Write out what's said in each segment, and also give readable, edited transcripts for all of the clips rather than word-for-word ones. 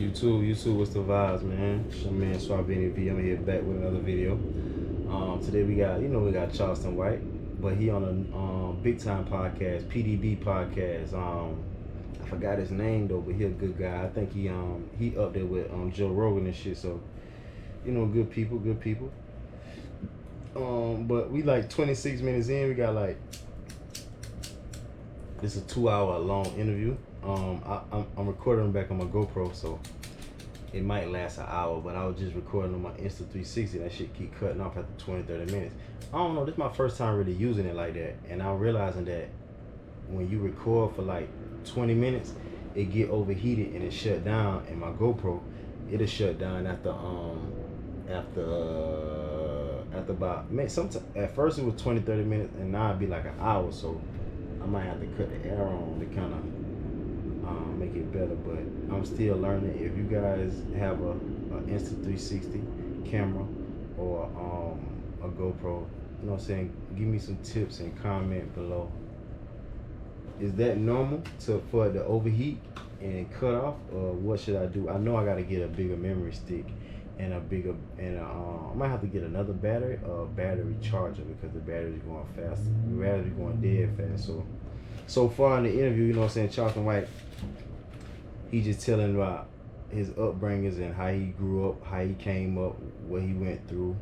YouTube, what's the vibes, man? My man Swabini V. I'm here back with another video. Today we got Charleston White, but he on a big time podcast, PBD podcast. I forgot his name though, but he a good guy. I think he up there with Joe Rogan and shit. So good people. But we like 26 minutes in. We got like this is a 2-hour long interview. I'm recording back on my GoPro, so it might last an hour, but I was just recording on my Insta360. That shit keep cutting off after 20-30 minutes. I don't know, this is my first time really using it like that, and I'm realizing that when you record for like 20 minutes, it get overheated and it shut down, and my GoPro, it'll shut down after about, at first it was 20-30 minutes, and now it'd be like an hour, so I might have to cut the air on to kind of make it better. But I'm still learning. If you guys have a Insta360 camera or a GoPro, you know what I'm saying, give me some tips and comment below. Is that normal for it to overheat and cut off, or what should I do? I know I got to get a bigger memory stick and I might have to get another battery or a battery charger, because the battery's going fast. The battery's going dead fast. So far in the interview, you know what I'm saying, Charleston White, he just telling about his upbringings and how he grew up, how he came up, what he went through,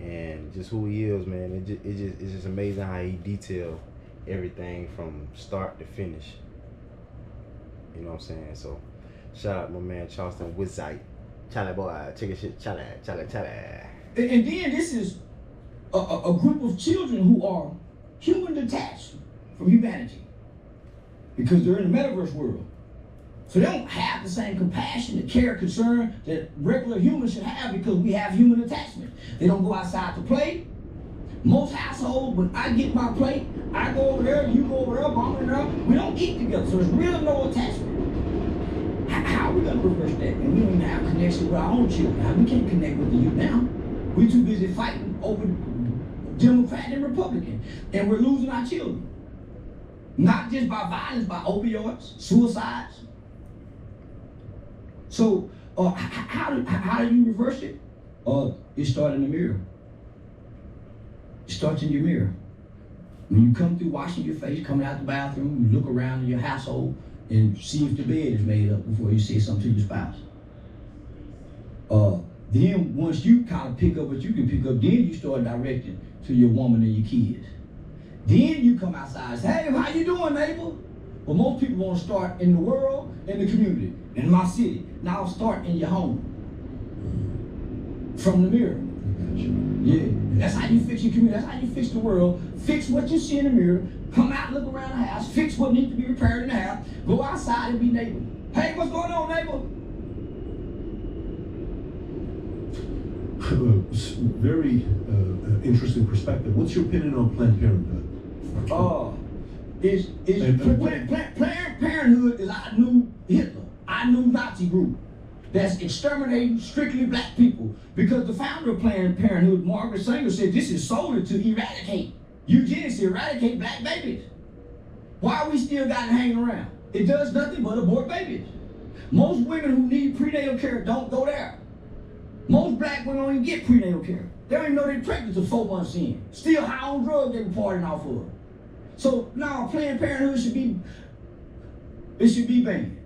and just who he is, man. It's just amazing how he detailed everything from start to finish. You know what I'm saying? So shout out my man Charleston White. Charlie boy, check your shit, Charlie. And then this is a group of children who are human detached from humanity, because they're in the metaverse world. So they don't have the same compassion, the care, concern that regular humans should have, because we have human attachment. They don't go outside to play. Most households, when I get my plate, I go over there, you go over there, mom and there. We don't eat together, so there's really no attachment. How are we going to reverse that? And we don't even have connection with our own children. We can't connect with the youth now. We're too busy fighting over Democrat and Republican, and we're losing our children. Not just by violence, by opioids, suicides. So how do you reverse it? It starts in the mirror. It starts in your mirror. When you come through washing your face, coming out the bathroom, you look around in your household and see if the bed is made up before you say something to your spouse. Then once you kind of pick up what you can pick up, then you start directing to your woman and your kids. Then you come outside and say, hey, how you doing, neighbor? Well, most people want to start in the world, in the community, in my city. Now start in your home. From the mirror. Yeah, that's how you fix your community, that's how you fix the world. Fix what you see in the mirror, come out and look around the house, fix what needs to be repaired in the house, go outside and be neighbor. Hey, what's going on, neighbor? Very interesting perspective. What's your opinion on Planned Parenthood? Planned Parenthood is our new Hitler, our new Nazi group that's exterminating strictly black people. Because the founder of Planned Parenthood, Margaret Sanger, said this is solely to eradicate, eugenics, to eradicate black babies. Why we still got it hanging around? It does nothing but abort babies. Most women who need prenatal care don't go there. Most black women don't even get prenatal care. They don't even know they're pregnant until 4 months in. Still high on drugs they were partying off of. So now Planned Parenthood should be banned.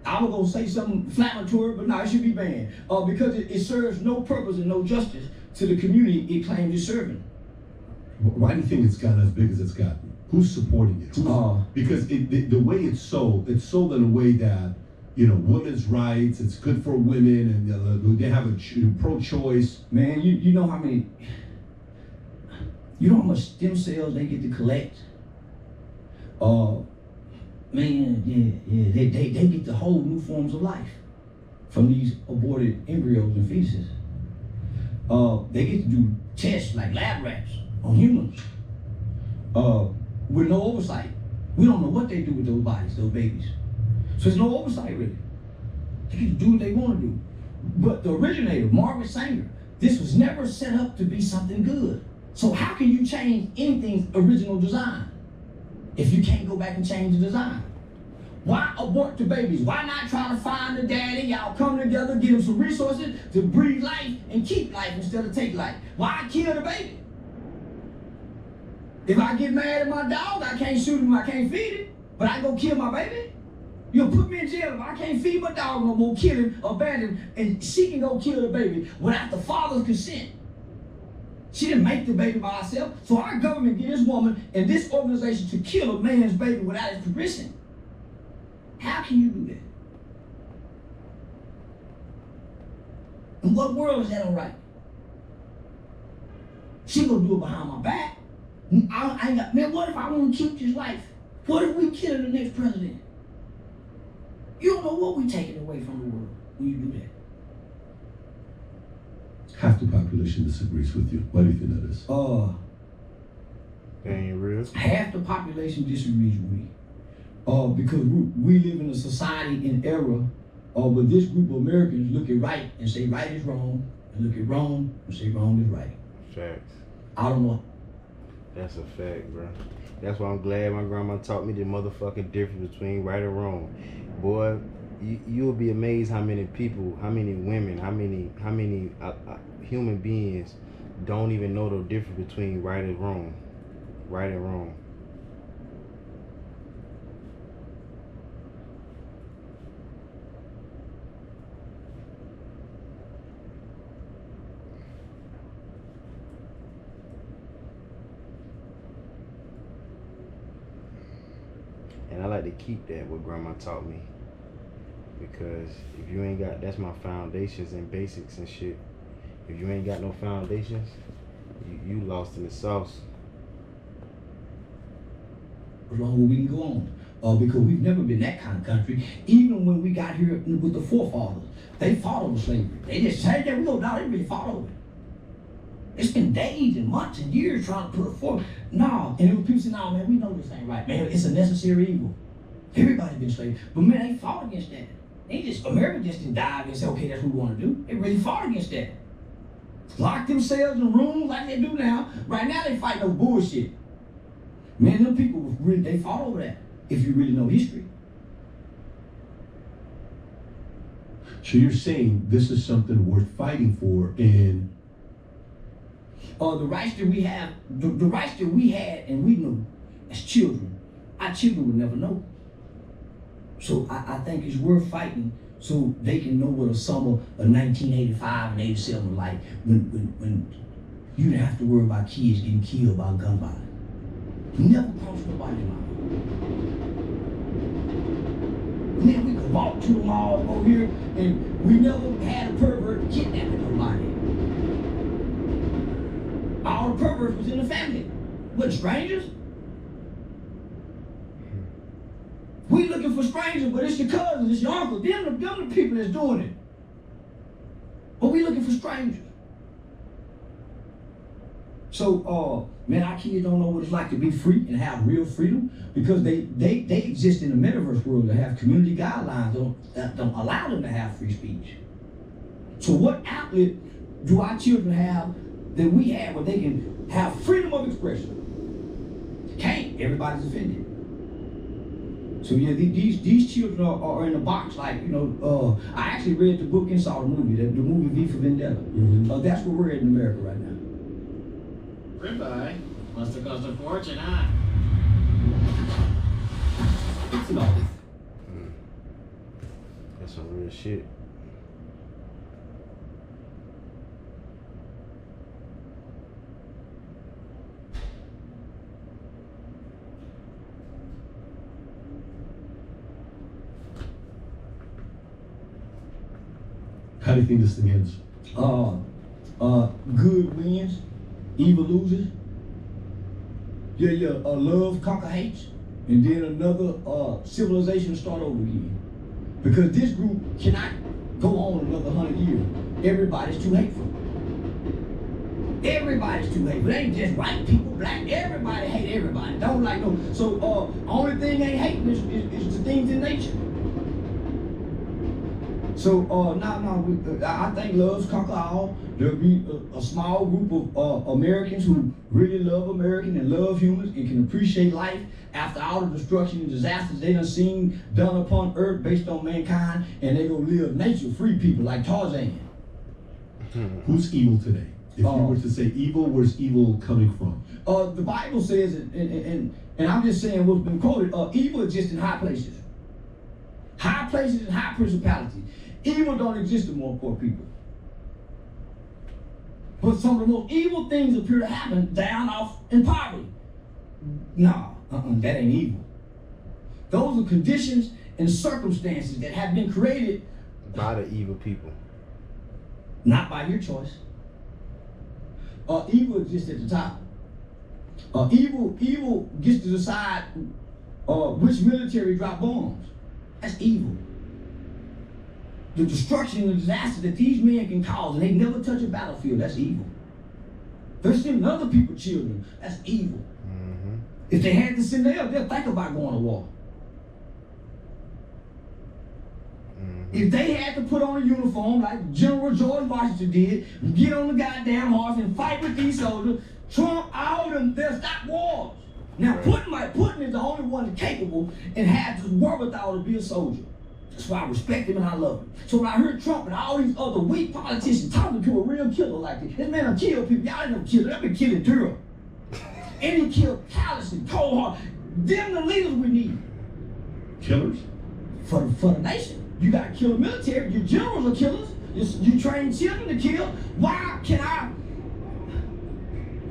I was gonna say something inflammatory, but no, it should be banned. Because it serves no purpose and no justice to the community it claims it's serving. Why do you think it's gotten as big as it's gotten? Who's supporting it? Because the way it's sold in a way that, women's rights, it's good for women, and they have a pro-choice. Man, you know how many, you know how much stem cells they get to collect? Man, yeah, they get to whole new forms of life from these aborted embryos and fetuses. They get to do tests like lab rats on humans with no oversight. We don't know what they do with those bodies, those babies. So there's no oversight really. They get to do what they want to do. But the originator, Margaret Sanger, this was never set up to be something good. So how can you change anything's original design if you can't go back and change the design? Why abort the babies? Why not try to find the daddy? Y'all come together, give him some resources to breathe life and keep life instead of take life. Why kill the baby? If I get mad at my dog, I can't shoot him, I can't feed him, but I go kill my baby? You'll put me in jail if I can't feed my dog no more, kill him, abandon him, and she can go kill the baby without the father's consent. She didn't make the baby by herself, so our government get this woman and this organization to kill a man's baby without his permission. How can you do that? In what world is that all right? She gonna do it behind my back. I ain't got, man, what if I want to keep this life? What if we kill the next president? You don't know what we're taking away from the world when you do that. Half the population disagrees with you. Why do you think that is? That ain't real. Half the population disagrees with me. Because we live in a society in era, but this group of Americans look at right and say right is wrong, and look at wrong and say wrong is right. Facts. I don't know. That's a fact, bro. That's why I'm glad my grandma taught me the motherfucking difference between right and wrong. Boy, you'll be amazed how many people, how many women, how many human beings don't even know the difference between right and wrong. Right and wrong. And I like to keep that what grandma taught me, because if you ain't got, that's my foundations and basics and shit. If you ain't got no foundations, you lost in the sauce. As long as we can go on, because we've never been that kind of country. Even when we got here with the forefathers, they fought over slavery. They just said that we go down. They really fought over it. It's been days and months and years trying to put it forward. No, and it was people saying, no, man, we know this ain't right, man. It's a necessary evil. Everybody's been slaves. But man, they fought against that. America just didn't dive and say, okay, that's what we want to do. They really fought against that. Locked themselves in rooms like they do now. Right now, they fight no bullshit. Man, them people, they fought over that, if you really know history. So you're saying this is something worth fighting for, and the rights that we have, the rights that we had and we knew as children, our children would never know. So I think it's worth fighting so they can know what a summer of 1985 and 87 was like when you didn't have to worry about kids getting killed by gun violence. Never crossed nobody's mind. Man, we could walk to the mall over here and we never had a pervert kidnapping nobody. All the perverts was in the family. What, strangers? We looking for strangers, but it's your cousins, it's your uncle. Them the people that's doing it. But we looking for strangers. So, man, our kids don't know what it's like to be free and have real freedom, because they exist in the metaverse world that have community guidelines don't allow them to have free speech. So what outlet do our children have that we have where they can have freedom of expression? Can't. Everybody's offended. So yeah, these children are in a box, like, you know, I actually read the book and saw the movie, the movie V for Vendetta. Mm-hmm. That's where we're at in America right now. Ribeye must have cost a fortune, huh? It's an office. That's some real shit. how do you think this thing ends? Good wins, evil loses. Love conquer hates, and then another civilization start over again. Because this group cannot go on another 100 years. Everybody's too hateful. Everybody's too hateful. It ain't just white people, black. Everybody hate everybody. Don't like no. So only thing they hate is the things in nature. So I think love's conquer all. There'll be a small group of Americans who really love American and love humans and can appreciate life after all the destruction and disasters they done seen done upon earth based on mankind, and they gonna live nature-free people like Tarzan. Who's evil today? If you were to say evil, where's evil coming from? The Bible says, and I'm just saying what's been quoted, evil exists in high places. High places and high principalities. Evil don't exist among poor people. But some of the most evil things appear to happen down off in poverty. No, that ain't evil. Those are conditions and circumstances that have been created by the evil people. Not by your choice. Evil exists at the top. Evil gets to decide which military drop bombs. That's evil. The destruction and the disaster that these men can cause, and they never touch a battlefield, that's evil. They're sending other people's children, that's evil. Mm-hmm. If they had to send theirs, they'll think about going to war. Mm-hmm. If they had to put on a uniform like General George Washington did, get on the goddamn horse and fight with these soldiers, Trump, all of them, they'll stop wars. Now, Right. Putin is the only one that's capable and has the wherewithal to be a soldier. That's why I respect him and I love him. So when I heard Trump and all these other weak politicians talking to a real killer like this man done killed people. Y'all ain't no killer. They've been killing Durham. And he killed callously, cold heart. Them the leaders we need. Killers? For the nation. You gotta kill the military. Your generals are killers. You train children to kill. Why can our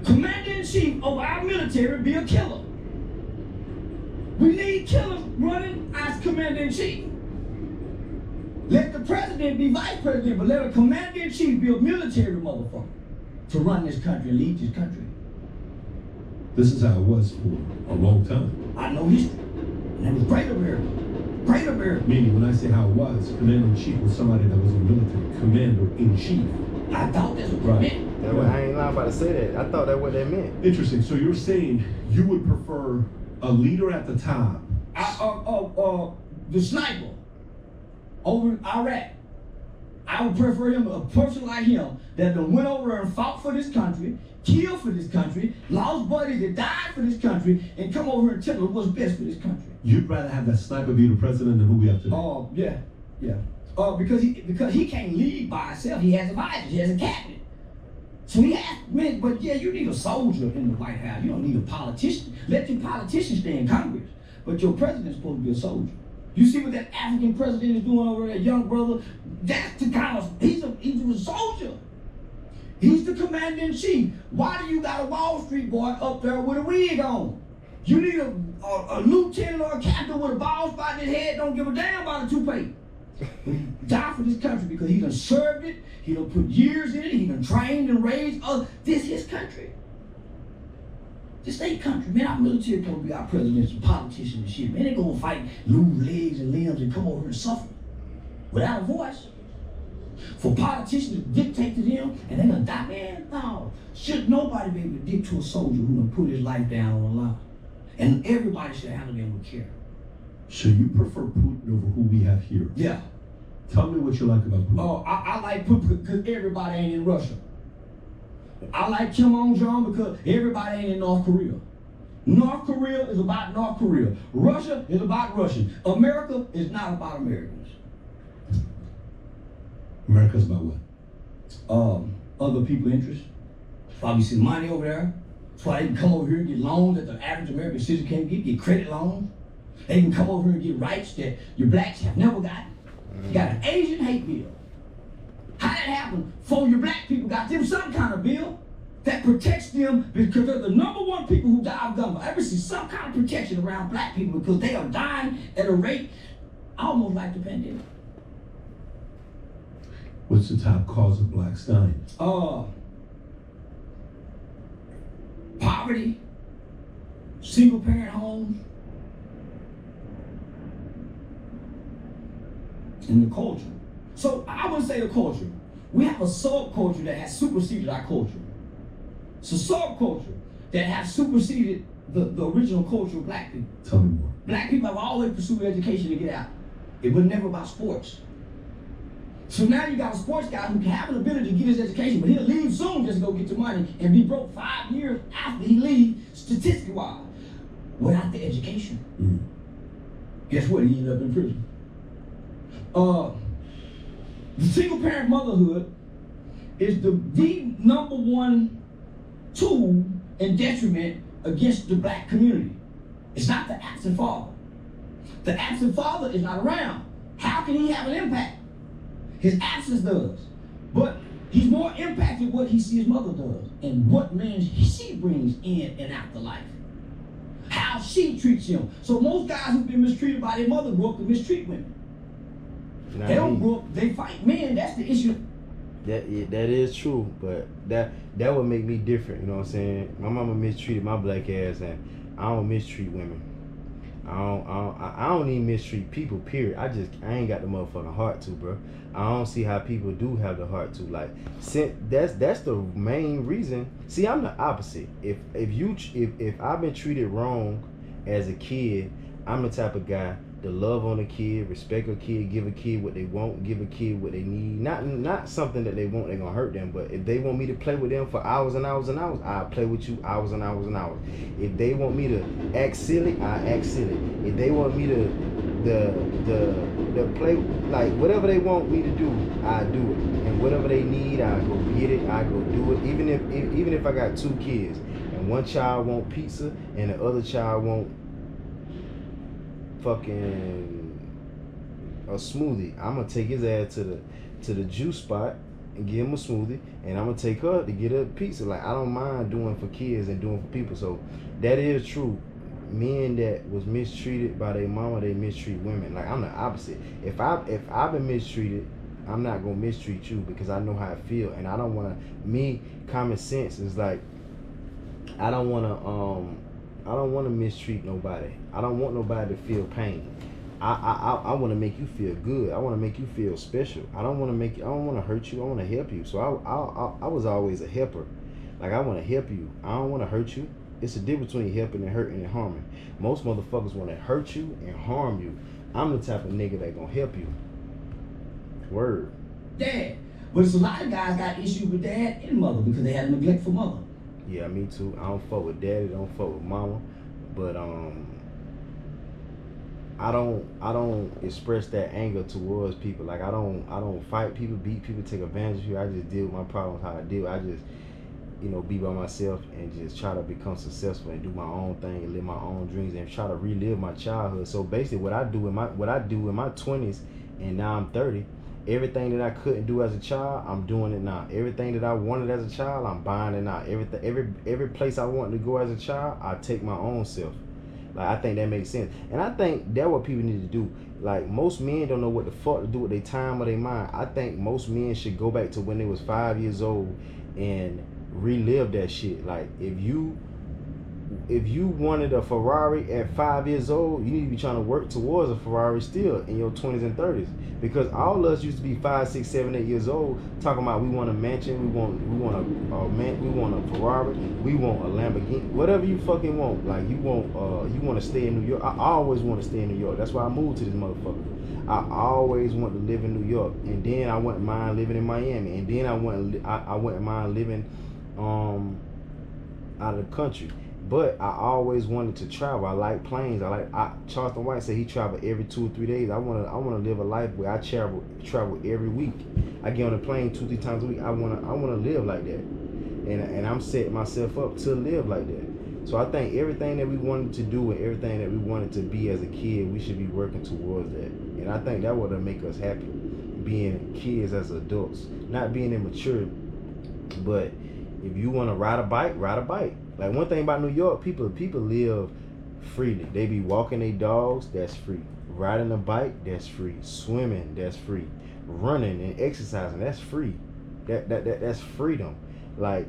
commander-in-chief of our military be a killer? We need killers running as commander-in-chief. Let the president be vice president, but let a commander-in-chief be a military motherfucker to run this country and lead this country. This is how it was for a long time. I know history. And it was great America. Great America. Meaning, when I say how it was, commander-in-chief was somebody that was in the military. Commander-in-chief. I thought that's what it meant. That way, I ain't lying about to say that. I thought that's what that meant. Interesting. So you're saying you would prefer a leader at the top? The sniper over in Iraq. I would prefer him, a person like him, that done went over and fought for this country, killed for this country, lost buddies that died for this country, and come over and tell us what's best for this country. You'd rather have that sniper be the president than who we have today? Yeah. Because he can't lead by himself. He has advisors. He has a cabinet. So he has, man, but yeah, you need a soldier in the White House. You don't need a politician. Let your politicians stay in Congress. But your president's supposed to be a soldier. You see what that African president is doing over there, young brother? That's the kind of, he's a soldier. He's the commander-in-chief. Why do you got a Wall Street boy up there with a wig on? You need a lieutenant or a captain with a bald spot in his head, don't give a damn about a toupee. He died for this country because he done served it, he done put years in it, he done trained and raised others. This is his country. This ain't country, man. Our military gonna be our presidents and politicians and shit, man. They gonna fight, lose legs and limbs and come over here and suffer without a voice. For politicians to dictate to them and they gonna die, man. No, should nobody be able to dictate to a soldier who done put his life down on the line. And everybody should handle them with care. So you prefer Putin over who we have here? Yeah. Tell me what you like about Putin. Oh, I like Putin because everybody ain't in Russia. I like Kim Jong-un because everybody ain't in North Korea. North Korea is about North Korea. Russia is about Russians. America is not about Americans. America's about what? Other people's interests. That's why we see money over there. That's why they can come over here and get loans that the average American citizen can't get credit loans. They can come over here and get rights that your blacks have never gotten. You got an Asian hate bill. How that happened? For your black people got them some kind of bill that protects them because they're the number one people who die of gun. I ever see some kind of protection around black people because they are dying at a rate almost like the pandemic. What's the top cause of blacks dying? Poverty, single parent homes, and the culture. So I wouldn't say the culture. We have a subculture that has superseded our culture. It's a subculture that has superseded the original culture of black people. Tell me more. Black people have always pursued education to get out. It was never about sports. So now you got a sports guy who can have an ability to get his education, but he'll leave soon just to go get the money and be broke 5 years after he leaves, statistically wise. without the education. Guess what? He ended up in prison. The single parent motherhood is the number one tool and detriment against the black community. It's not the absent father. The absent father is not around. How can he have an impact? His absence does. But he's more impacted what he sees his mother does and what man she brings in and out the life. How she treats him. So most guys who've been mistreated by their mother grow up to mistreat women. They don't grow up, they fight men. That's the issue. That is true, but that would make me different. You know what I'm saying? My mama mistreated my black ass, and I don't mistreat women. I don't even mistreat people. Period. I ain't got the motherfucking heart to, bro. I don't see how people do have the heart to. Like, that's the main reason. See, I'm the opposite. If I've been treated wrong as a kid, I'm the type of guy to love on a kid, respect a kid, give a kid what they want, give a kid what they need. Not something that they want, they're gonna hurt them. But if they want me to play with them for hours and hours and hours, I'll play with you hours and hours and hours. If they want me to act silly, I act silly. If they want me to play, like, whatever they want me to do, I do it. And whatever they need, I go get it, I go do it. Even if I got two kids and one child want pizza and the other child want fucking a smoothie, I'm gonna take his ass to the juice spot and give him a smoothie, and I'm gonna take her to get a pizza. Like, I don't mind doing for kids and doing for people. So that is true. Men that was mistreated by their mama, they mistreat women. Like, I'm the opposite. If I've been mistreated, I'm not gonna mistreat you because I know how I feel, and I don't wanna. Common sense is like, I don't wanna mistreat nobody. I don't want nobody to feel pain. I want to make you feel good. I want to make you feel special. I don't want to hurt you. I want to help you. So I was always a helper. Like, I want to help you. I don't want to hurt you. It's a difference between helping and hurting and harming. Most motherfuckers want to hurt you and harm you. I'm the type of nigga that gonna help you. Word. Dad. But it's a lot of guys got issues with dad and mother because they had a neglectful mother. Yeah, me too. I don't fuck with daddy, don't fuck with mama. But I don't express that anger towards people. Like, I don't fight people, beat people, take advantage of you. I just deal with my problems how I deal. I just, be by myself and just try to become successful and do my own thing and live my own dreams and try to relive my childhood. So basically what I do in my 20s, and now I'm 30, everything that I couldn't do as a child, I'm doing it now. Everything that I wanted as a child, I'm buying it now. Every place I wanted to go as a child, I take my own self. Like, I think that makes sense. And I think that's what people need to do. Like, most men don't know what the fuck to do with their time or their mind. I think most men should go back to when they was 5 years old and relive that shit. Like, if you wanted a Ferrari at 5 years old, you need to be trying to work towards a Ferrari still in your 20s and 30s. Because all of us used to be 5, 6, 7, 8 years old talking about we want a mansion, we want a Ferrari, we want a Lamborghini, whatever you fucking want. Like, you want to stay in New York. I always want to stay in New York. That's why I moved to this motherfucker. I always want to live in New York, and then I wouldn't mind living in Miami, and then I wouldn't mind living out of the country. But I always wanted to travel. I like planes. Charleston White said he traveled every 2 or 3 days. I want to live a life where I travel every week. I get on a plane 2, 3 times a week. I want to live like that, and I'm setting myself up to live like that. So I think everything that we wanted to do and everything that we wanted to be as a kid, we should be working towards that. And I think that would make us happy, being kids as adults, not being immature. But if you want to ride a bike, ride a bike. Like, one thing about New York, people live freely. They be walking their dogs, that's free. Riding a bike, that's free. Swimming, that's free. Running and exercising, that's free. That's freedom. Like,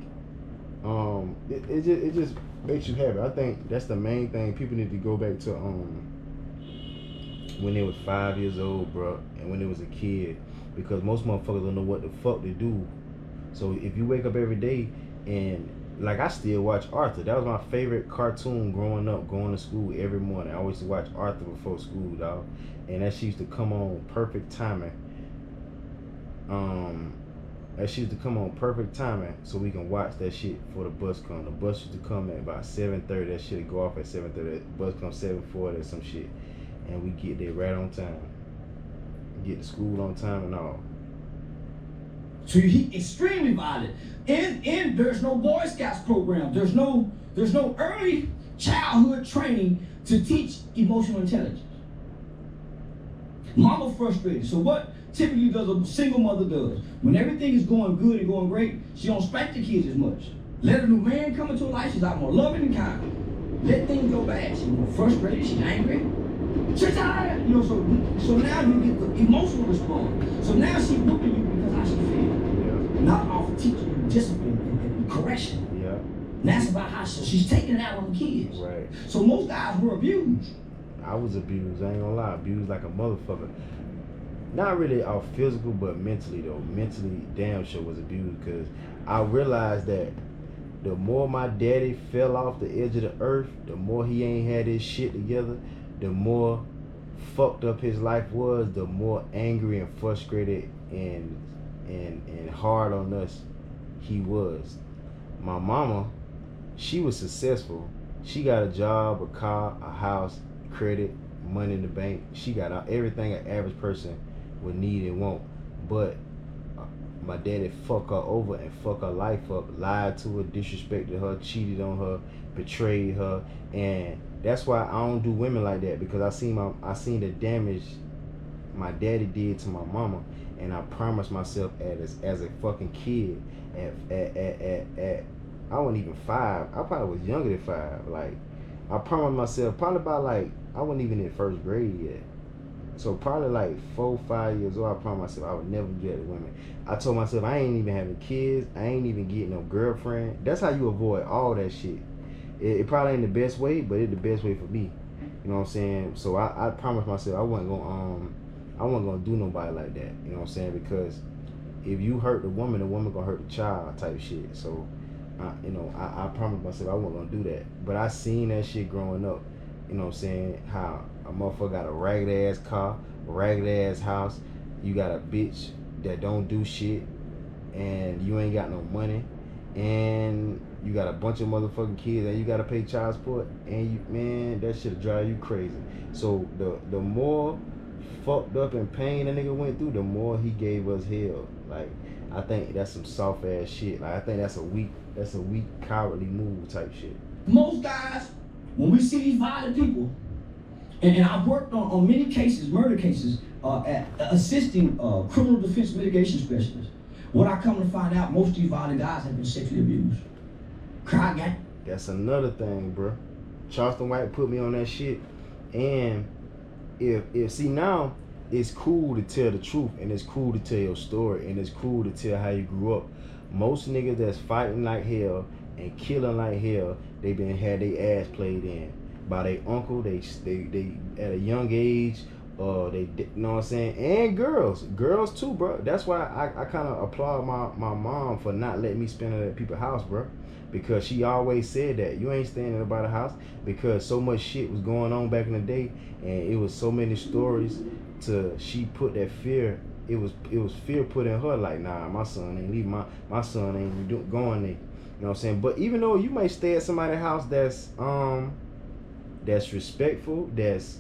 it just makes you happy. I think that's the main thing. People need to go back to when they was 5 years old, bro, and when they was a kid, because most motherfuckers don't know what the fuck to do. So if you wake up every day and, like, I still watch Arthur. That was my favorite cartoon growing up, going to school every morning. I always used to watch Arthur before school, dog. And that shit used to come on perfect timing. That shit used to come on perfect timing so we can watch that shit before the bus come. The bus used to come at about 7:30. That shit would go off at 7:30. That bus comes 7:40 or some shit. And we get there right on time. Get to school on time and all. So he extremely violent. And there's no Boy Scouts program. There's no early childhood training to teach emotional intelligence. Mama frustrated. So what typically does a single mother does? When everything is going good and going great, she don't spank the kids as much. Let a new man come into her life, she's out more loving and kind. Let things go bad, she's more frustrated, she's angry. She's tired. You know, so now you get the emotional response. So now she's whooping you because how she feels. Yeah. Not off of teaching you discipline and correction. Yeah. And that's about how she's taking it out on the kids. Right. So most guys were abused. I was abused, I ain't gonna lie, abused like a motherfucker. Not really off physical, but mentally though. Mentally, damn sure was abused because I realized that the more my daddy fell off the edge of the earth, the more he ain't had his shit together, the more fucked up his life was, the more angry and frustrated and hard on us he was. My mama, she was successful. She got a job, a car, a house, credit, money in the bank. She got everything an average person would need and want. But my daddy fucked her over and fucked her life up, lied to her, disrespected her, cheated on her, betrayed her, and that's why I don't do women like that, because I seen the damage my daddy did to my mama, and I promised myself as a fucking kid at I wasn't even 5. I probably was younger than 5. Like I promised myself probably about like I wasn't even in first grade yet. So probably like 4, 5 years old, I promised myself I would never get with women. I told myself I ain't even having kids. I ain't even getting no girlfriend. That's how you avoid all that shit. It probably ain't the best way, but it's the best way for me. You know what I'm saying? So I promised myself I wasn't gonna do nobody like that. You know what I'm saying? Because if you hurt the woman gonna hurt the child type shit. So I promised myself I wasn't gonna do that. But I seen that shit growing up. You know what I'm saying? How a motherfucker got a ragged ass car, a ragged ass house. You got a bitch that don't do shit, and you ain't got no money, and you got a bunch of motherfucking kids, and you gotta pay child support, and man, that shit drive you crazy. So the more fucked up and pain a nigga went through, the more he gave us hell. Like I think that's some soft ass shit. Like I think that's a weak cowardly move type shit. Most guys, when we see these violent people, and I've worked on many cases, murder cases, at assisting criminal defense mitigation specialists. What I come to find out, most of these violent guys have been sexually abused. Cry gang. That's another thing, bro. Charleston White put me on that shit, and if see now, it's cool to tell the truth, and it's cool to tell your story, and it's cool to tell how you grew up. Most niggas that's fighting like hell and killing like hell, they had their ass played in by their uncle. They at a young age, they, you know what I'm saying, and girls too, bro. That's why I kind of applaud my mom for not letting me spend it at people's house, bro, because she always said that you ain't staying at nobody's house, because so much shit was going on back in the day, and it was so many stories. She put that fear. It was fear put in her, like, nah, my son ain't leaving, my son ain't going there. You know what I'm saying? But even though you may stay at somebody's house that's respectful, that's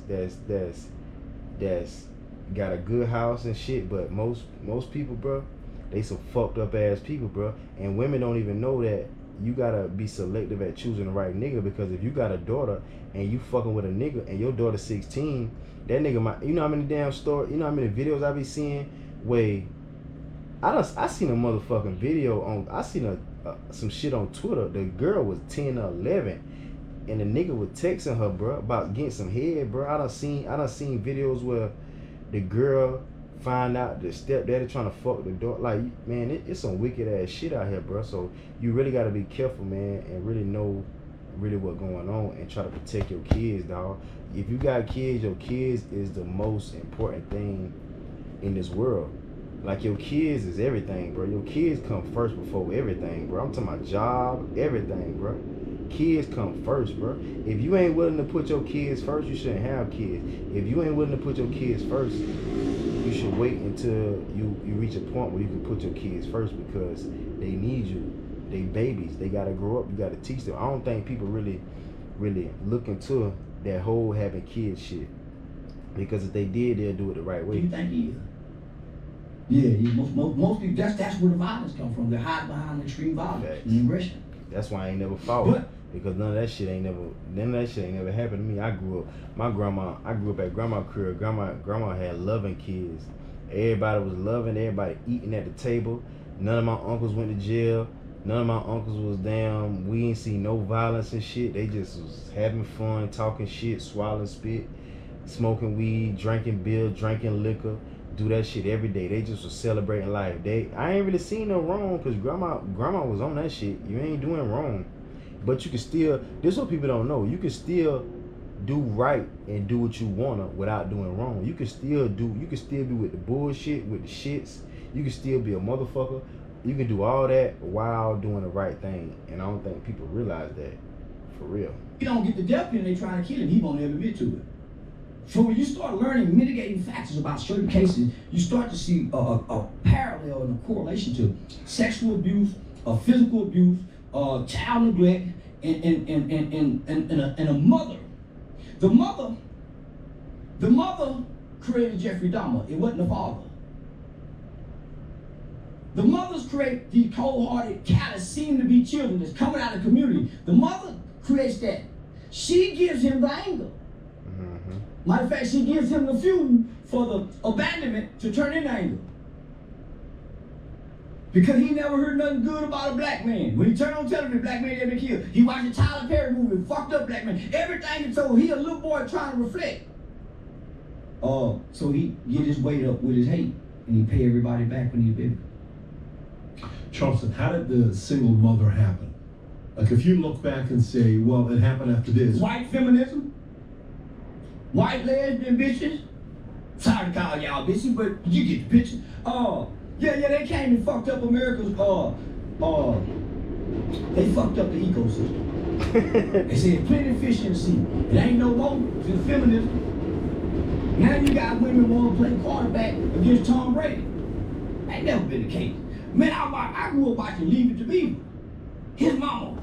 got a good house and shit, but most people, bro, they some fucked up ass people, bro. And women don't even know that you gotta be selective at choosing the right nigga, because if you got a daughter and you fucking with a nigga and your daughter's 16, that nigga might, you know how many damn stories, you know how many videos I be seeing where I seen a motherfucking video on, I seen some shit on Twitter. The girl was 10 or 11, and the nigga was texting her, bro, about getting some head, bro. I done seen videos where the girl find out the stepdaddy trying to fuck the daughter. Like, man, it's some wicked ass shit out here, bro. So you really gotta be careful, man, and really know what's going on, and try to protect your kids, dog. If you got kids, your kids is the most important thing in this world. Like, your kids is everything, bro. Your kids come first before everything, bro. I'm talking about job, everything, bro. Kids come first, bro. If you ain't willing to put your kids first, you shouldn't have kids. If you ain't willing to put your kids first, you should wait until you reach a point where you can put your kids first because they need you. They babies. They gotta grow up. You gotta teach them. I don't think people really look into that whole having kids shit. Because if they did, they'll do it the right way. Do you think he is? Yeah, mostly that's where the violence come from. They're hiding behind extreme violence and aggression. That's why I ain't never fought. Because none of that shit ain't never happened to me. I grew up at grandma's crib. Grandma had loving kids. Everybody was loving, everybody eating at the table. None of my uncles went to jail. None of my uncles was down. We ain't see no violence and shit. They just was having fun, talking shit, swallowing spit, smoking weed, drinking beer, drinking liquor. Do that shit every day. They just was celebrating life. I ain't really seen no wrong because grandma was on that shit. You ain't doing wrong. But you can still, this is what people don't know. You can still do right and do what you wanna without doing wrong. You can still be with the bullshit, with the shits. You can still be a motherfucker. You can do all that while doing the right thing. And I don't think people realize that. For real. He don't get the death penalty, they trying to kill him. He won't ever admit to it. So when you start learning mitigating factors about certain cases, you start to see a parallel and a correlation to sexual abuse, physical abuse, child neglect, and a mother. The mother created Jeffrey Dahmer. It wasn't the father. The mothers create these cold-hearted, callous, seem-to-be children that's coming out of the community. The mother creates that. She gives him the anger. Mm-hmm. Matter of fact, she gives him the fuel for the abandonment to turn into anger. Because he never heard nothing good about a black man. When he turned on television, black man had been killed. He watched a Tyler Perry movie, fucked up black man. Everything he told, he a little boy trying to reflect. So he get his weight up with his hate, and he pay everybody back when he's bigger. Charleston, how did the single mother happen? Like if you look back and say, well, it happened after this. White feminism, white lesbian bitches. Sorry to call y'all bitches, but you get the picture. Yeah, they came and fucked up America's, they fucked up the ecosystem. They said plenty of fish in the sea. It ain't no more to the feminism. Now you got women want to play quarterback against Tom Brady. Ain't never been the case. Man, I grew up watching Leave It to Beaver. His mama